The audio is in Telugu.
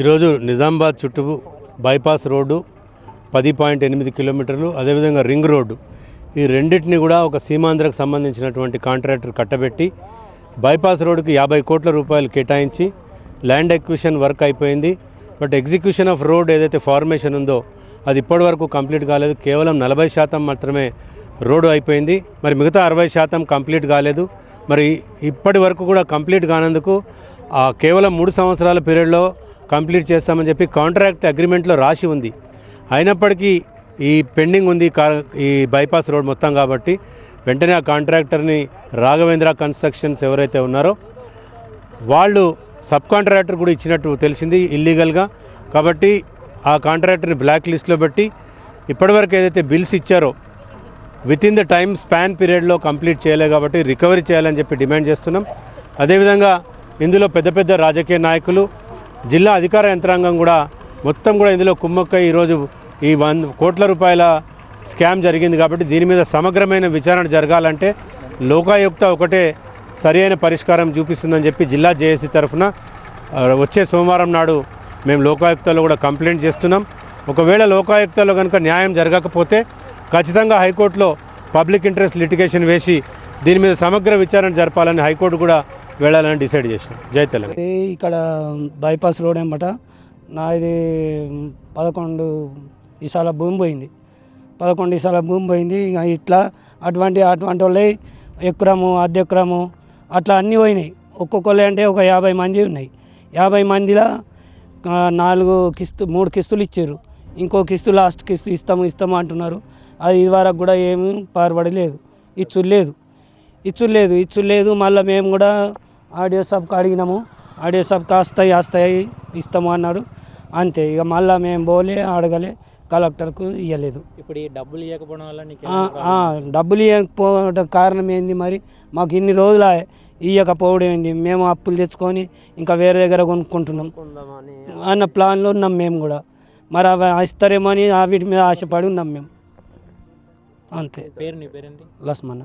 ఈరోజు నిజామాబాద్ చుట్టూ బైపాస్ రోడ్డు 10.8 కిలోమీటర్లు, అదేవిధంగా రింగ్ రోడ్డు, ఈ రెండింటిని కూడా ఒక సీమాంధ్రకు సంబంధించినటువంటి కాంట్రాక్టర్ కట్టబెట్టి బైపాస్ రోడ్డుకి 50 కోట్ల రూపాయలు కేటాయించి ల్యాండ్ ఎక్విజిషన్ వర్క్ అయిపోయింది. బట్ ఎగ్జిక్యూషన్ ఆఫ్ రోడ్ ఏదైతే ఫార్మేషన్ ఉందో అది ఇప్పటివరకు కంప్లీట్ కాలేదు. కేవలం 40% మాత్రమే రోడ్డు అయిపోయింది. మరి మిగతా 60% కంప్లీట్ కాలేదు. మరి ఇప్పటి వరకు కూడా కంప్లీట్ కానందుకు కేవలం 3 సంవత్సరాల పీరియడ్లో కంప్లీట్ చేస్తామని చెప్పి కాంట్రాక్ట్ అగ్రిమెంట్లో రాసి ఉంది. అయినప్పటికీ ఈ పెండింగ్ ఉంది ఈ బైపాస్ రోడ్ మొత్తం. కాబట్టి వెంటనే ఆ కాంట్రాక్టర్ని రాఘవేంద్ర కన్స్ట్రక్షన్స్ ఎవరైతే ఉన్నారో వాళ్ళు సబ్ కాంట్రాక్టర్ కూడా ఇచ్చినట్టు తెలిసింది ఇల్లీగల్గా. కాబట్టి ఆ కాంట్రాక్టర్ని బ్లాక్ లిస్ట్లో పెట్టి ఇప్పటివరకు ఏదైతే బిల్స్ ఇచ్చారో వితిన్ ద టైమ్ స్పాన్ పీరియడ్లో కంప్లీట్ చేయలే కాబట్టి రికవరీ చేయాలని చెప్పి డిమాండ్ చేస్తున్నాం. అదేవిధంగా ఇందులో పెద్ద పెద్ద రాజకీయ నాయకులు, జిల్లా అధికార యంత్రాంగం కూడా మొత్తం కూడా ఇందులో కుమ్మక్కై ఈరోజు ఈ 100 కోట్ల రూపాయల స్కామ్ జరిగింది. కాబట్టి దీని మీద సమగ్రమైన విచారణ జరగాలంటే లోకాయుక్త ఒకటే సరి అయిన పరిష్కారం చూపిస్తుందని చెప్పి జిల్లా జేఏసీ తరఫున వచ్చే సోమవారం నాడు మేము లోకాయుక్తలో కూడా కంప్లైంట్ చేస్తున్నాం. ఒకవేళ లోకాయుక్తలో కనుక న్యాయం జరగకపోతే ఖచ్చితంగా హైకోర్టులో పబ్లిక్ ఇంట్రెస్ట్ లిటిగేషన్ వేసి దీని మీద సమగ్ర విచారణ జరపాలని హైకోర్టు కూడా వెళ్ళాలని డిసైడ్ చేసినాం. జై తెలంగాణ. ఇక్కడ బైపాస్ రోడ్ ఏమట నాది 11 ఈసాల భూమి పోయింది. 11 ఈసాల భూమి పోయింది. ఇట్లా అటువంటి వాళ్ళే ఎకరము, అర్ధెకరము అట్లా అన్నీ పోయినాయి. ఒక్కొక్కరు అంటే ఒక 50 మంది ఉన్నాయి. 50 మందిలో 3 కిస్తులు ఇచ్చారు. ఇంకో కిస్తు లాస్ట్ కిస్తు ఇస్తాము అంటున్నారు. అది ఇదివరకు కూడా ఏమీ పారుపడలేదు. ఇచ్చులు లేదు. మళ్ళీ మేము కూడా ఆడియో సబ్కి అడిగినాము. ఆడియో సబ్కి వస్తాయి ఇస్తాము అన్నాడు. అంతే. ఇక మళ్ళీ మేము పోలే, అడగలే, కలెక్టర్కు ఇవ్వలేదు. ఇప్పుడు ఈ డబ్బులు ఇవ్వకపోవడం వల్ల డబ్బులు ఇవ్వకపోవడం కారణం ఏంది? మరి మాకు ఇన్ని రోజులు ఇవ్వకపోవడం ఏంది? మేము అప్పులు తెచ్చుకొని ఇంకా వేరే దగ్గర కొనుక్కుంటున్నాం అన్న ప్లాన్లో ఉన్నాం మేము కూడా. మరి అవి ఇస్తారేమో అని వీటి మీద ఆశపడి ఉన్నాం మేము. అంతే. పేరు నీ పేరేంటి? లస్మన్న.